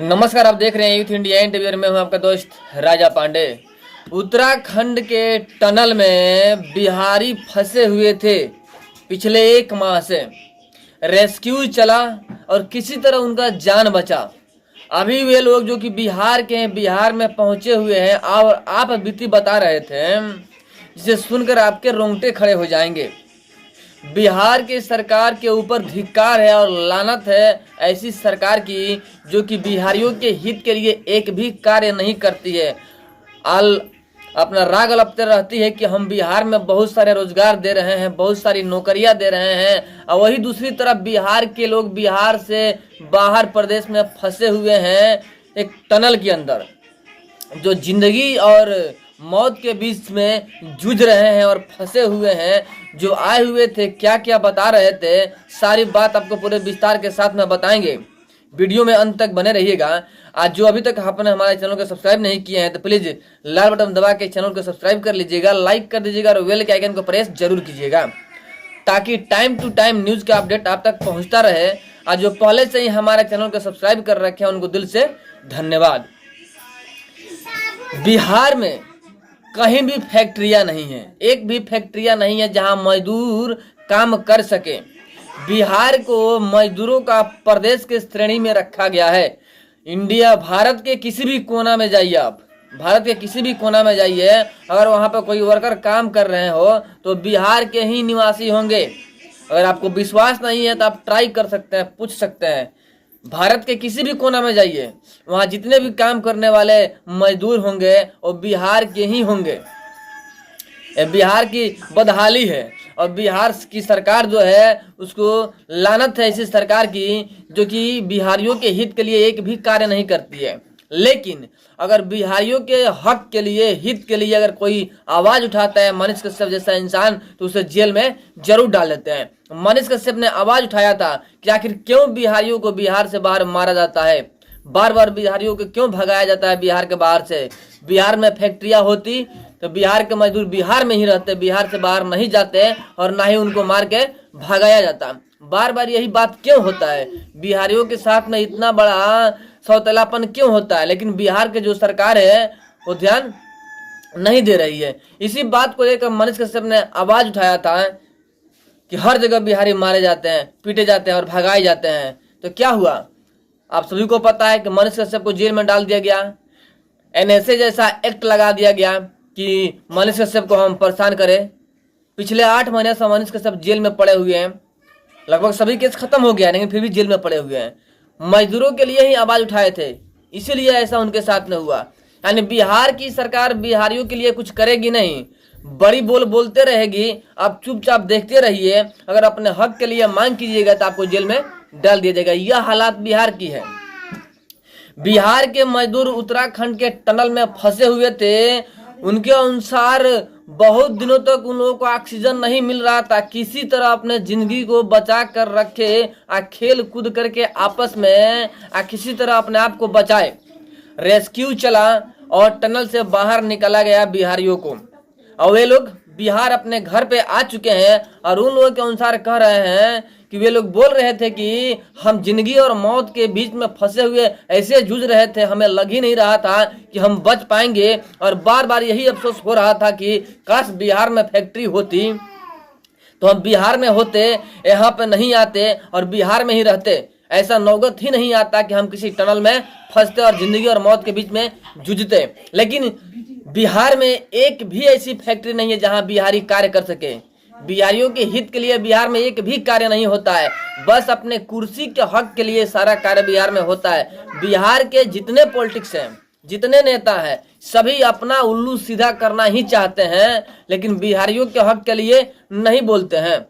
नमस्कार, आप देख रहे हैं यूथ इंडिया इंटरव्यू में हूं आपका दोस्त राजा पांडे। उत्तराखंड के टनल में बिहारी फंसे हुए थे। पिछले 1 माह से रेस्क्यू चला और किसी तरह उनका जान बचा। अभी वे लोग जो कि बिहार के हैं, बिहार में पहुंचे हुए हैं और आप बीती बता रहे थे, जिसे सुनकर आपके रोंगटे खड़े हो जाएंगे। बिहार की सरकार के ऊपर धिक्कार है और लानत है ऐसी सरकार की जो कि बिहारियों के हित के लिए एक भी कार्य नहीं करती है। अपना राग अलपते रहती है कि हम बिहार में बहुत सारे रोजगार दे रहे हैं, बहुत सारी नौकरियां दे रहे हैं, और वही दूसरी तरफ बिहार के लोग बिहार से बाहर प्रदेश में फंसे हुए हैं एक टनल के अंदर, जो जिंदगी और मौत के बीच में जूझ रहे हैं और फंसे हुए हैं। जो आए हुए थे, क्या क्या बता रहे थे, सारी बात आपको पूरे विस्तार के साथ में बताएंगे। वीडियो में अंत तक बने रहिएगा। आज जो अभी तक आपने हमारे चैनल को सब्सक्राइब नहीं किए हैं तो प्लीज लाल बटन दबा के चैनल को सब्सक्राइब कर लीजिएगा, लाइक कर दीजिएगा और बेल के आइकन को प्रेस जरूर कीजिएगा, ताकि टाइम टू टाइम न्यूज का अपडेट आप तक पहुंचता रहे। आज जो पहले से ही हमारे चैनल को सब्सक्राइब कर रखे हैं उनको दिल से धन्यवाद। बिहार में कहीं भी फैक्ट्रियां नहीं है, एक भी फैक्ट्रियां नहीं है जहां मजदूर काम कर सके। बिहार को मजदूरों का प्रदेश के श्रेणी में रखा गया है। भारत के किसी भी कोना में जाइए, आप भारत के किसी भी कोना में जाइए, अगर वहां पर कोई वर्कर काम कर रहे हो तो बिहार के ही निवासी होंगे। अगर आपको विश्वास नहीं है तो आप ट्राई कर सकते हैं, पूछ सकते हैं। भारत के किसी भी कोना में जाइए, वहां जितने भी काम करने वाले मजदूर होंगे वो बिहार के ही होंगे। बिहार की बदहाली है और बिहार की सरकार जो है उसको लानत है ऐसी सरकार की जो कि बिहारियों के हित के लिए एक भी कार्य नहीं करती है। लेकिन अगर बिहारियों के हक के लिए, हित के लिए अगर कोई आवाज उठाता है मनीष कश्यप जैसा इंसान, तो उसे जेल में जरूर डाल देते हैं। मनीष कश्यप ने आवाज उठाया था कि आखिर क्यों बिहारियों को बिहार से बाहर मारा जाता है, बार बार बिहारियों को क्यों भगाया जाता है बिहार के बाहर से। बिहार में फैक्ट्रियां होती तो बिहार के मजदूर बिहार में ही रहते, बिहार से बाहर नहीं जाते और ना ही उनको मार के भगाया जाता। बार बार यही बात क्यों होता है, बिहारियों के साथ में इतना बड़ा सौतेलापन क्यों होता है, लेकिन बिहार के जो सरकार है वो ध्यान नहीं दे रही है। इसी बात को लेकर मनीष कश्यप ने आवाज उठाया था कि हर जगह बिहारी मारे जाते हैं, पीटे जाते हैं और भगाए जाते हैं। तो क्या हुआ, आप सभी को पता है कि मनीष कश्यप को जेल में डाल दिया गया। एनएसए जैसा एक्ट लगा दिया गया कि मनीष कश्यप को हम परेशान करें। पिछले 8 महीने से मनीष कश्यप जेल में पड़े हुए हैं। लगभग सभी केस खत्म हो गया, लेकिन फिर भी जेल में पड़े हुए हैं। मजदूरों के लिए ही आवाज उठाए थे, इसीलिए ऐसा उनके साथ में हुआ। यानी बिहार की सरकार बिहारियों के लिए कुछ करेगी नहीं, बड़ी बोलते रहेगी। आप चुपचाप देखते रहिए, अगर अपने हक के लिए मांग कीजिएगा तो आपको जेल में डाल दिया जाएगा। यह हालात बिहार की है। बिहार के मजदूर उत्तराखंड के टनल में फंसे हुए थे। उनके अनुसार बहुत दिनों तक उन लोगों को ऑक्सीजन नहीं मिल रहा था। किसी तरह अपने जिंदगी को बचा कर रखे, खेल कूद करके आपस में किसी तरह अपने आप को बचाए। रेस्क्यू चला और टनल से बाहर निकाला गया बिहारियों को, और वे लोग बिहार अपने घर पे आ चुके हैं। और उन लोगों के अनुसार कह रहे हैं कि वे लोग बोल रहे थे कि हम जिंदगी और मौत के बीच में फंसे हुए ऐसे जूझ रहे थे, हमें लग ही नहीं रहा था कि हम बच पाएंगे। और बार बार यही अफसोस हो रहा था कि काश बिहार में फैक्ट्री होती तो हम बिहार में होते, यहाँ पे नहीं आते और बिहार में ही रहते। ऐसा नौबत ही नहीं आता कि हम किसी टनल में फंसते और जिंदगी और मौत के बीच में जूझते। लेकिन बिहार में एक भी ऐसी फैक्ट्री नहीं है जहां बिहारी कार्य कर सके। बिहारियों के हित के लिए बिहार में एक भी कार्य नहीं होता है, बस अपने कुर्सी के हक के लिए सारा कार्य बिहार में होता है। बिहार के जितने पॉलिटिक्स हैं, जितने नेता हैं, सभी अपना उल्लू सीधा करना ही चाहते हैं, लेकिन बिहारियों के हक के लिए नहीं बोलते हैं।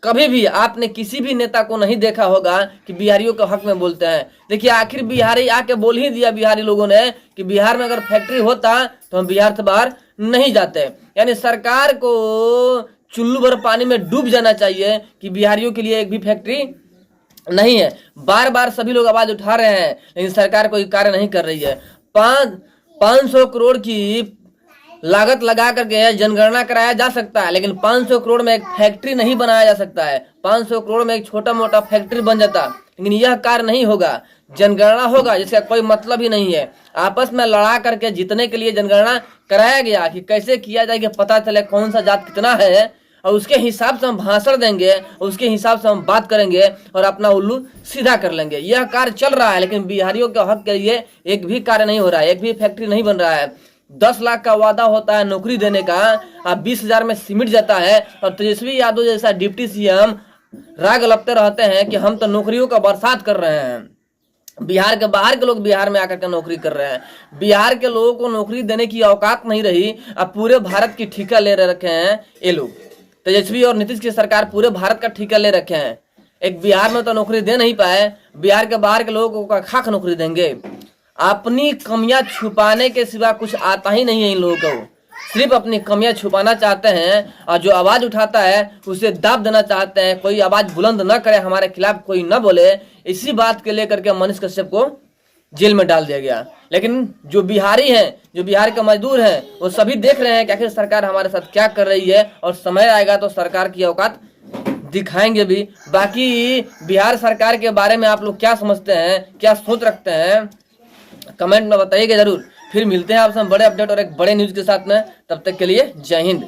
कभी भी आपने किसी भी नेता को नहीं देखा होगा कि बिहारियों के हक में बोलते हैं। देखिए, आखिर बिहारी आके बोल ही दिया बिहारी लोगों ने कि बिहार में अगर फैक्ट्री होता तो हम बिहार से बाहर नहीं जाते। यानी सरकार को चुल्लू भर पानी में डूब जाना चाहिए कि बिहारियों के लिए एक भी फैक्ट्री नहीं है। बार बार सभी लोग आवाज उठा रहे हैं, लेकिन सरकार कोई कार्य नहीं कर रही है। 500 करोड़ की लागत लगा करके जनगणना कराया जा सकता है, लेकिन 500 करोड़ में एक फैक्ट्री नहीं बनाया जा सकता है। 500 करोड़ में एक छोटा मोटा फैक्ट्री बन जाता, लेकिन यह कार्य नहीं होगा। जनगणना होगा जिसका कोई मतलब ही नहीं है। आपस में लड़ा करके जीतने के लिए जनगणना कराया गया कि कैसे किया जाए कि पता चले कौन सा जात कितना है, और उसके हिसाब से हम भाषण देंगे, उसके हिसाब से हम बात करेंगे और अपना उल्लू सीधा कर लेंगे। यह कार्य चल रहा है, लेकिन बिहारियों के हक के लिए एक भी कार्य नहीं हो रहा है, एक भी फैक्ट्री नहीं बन रहा है। 10 लाख का वादा होता है नौकरी देने का, अब 20,000 में सिमट जाता है। और तेजस्वी यादव जैसा डिप्टी सीएम राग लपते रहते हैं कि हम तो नौकरियों का बरसात कर रहे हैं। बिहार के बाहर के लोग बिहार में आकर के नौकरी कर रहे हैं। बिहार के लोगों को नौकरी देने की औकात नहीं रही, अब पूरे भारत की ठेका ले रखे हैं ये लोग। तेजस्वी और नीतीश की सरकार पूरे भारत का ठेका ले रखे हैं। एक बिहार में तो नौकरी दे नहीं पाए, बिहार के बाहर के लोगों को खाक नौकरी देंगे। अपनी कमियां छुपाने के सिवा कुछ आता ही नहीं है इन लोगों को। सिर्फ अपनी कमियां छुपाना चाहते हैं, और जो आवाज उठाता है उसे दाब देना चाहते हैं। कोई आवाज बुलंद न करे, हमारे खिलाफ कोई न बोले, इसी बात के लेकर के मनीष कश्यप को जेल में डाल दिया गया। लेकिन जो बिहारी हैं, जो बिहार के मजदूर हैं, वो सभी देख रहे हैं कि आखिर सरकार हमारे साथ क्या कर रही है, और समय आएगा तो सरकार की औकात दिखाएंगे भी। बाकी बिहार सरकार के बारे में आप लोग क्या समझते हैं, क्या सोच रखते हैं, कमेंट में बताइएगा जरूर। फिर मिलते हैं आपसे बड़े अपडेट और एक बड़े न्यूज के साथ में। तब तक के लिए जय हिंद।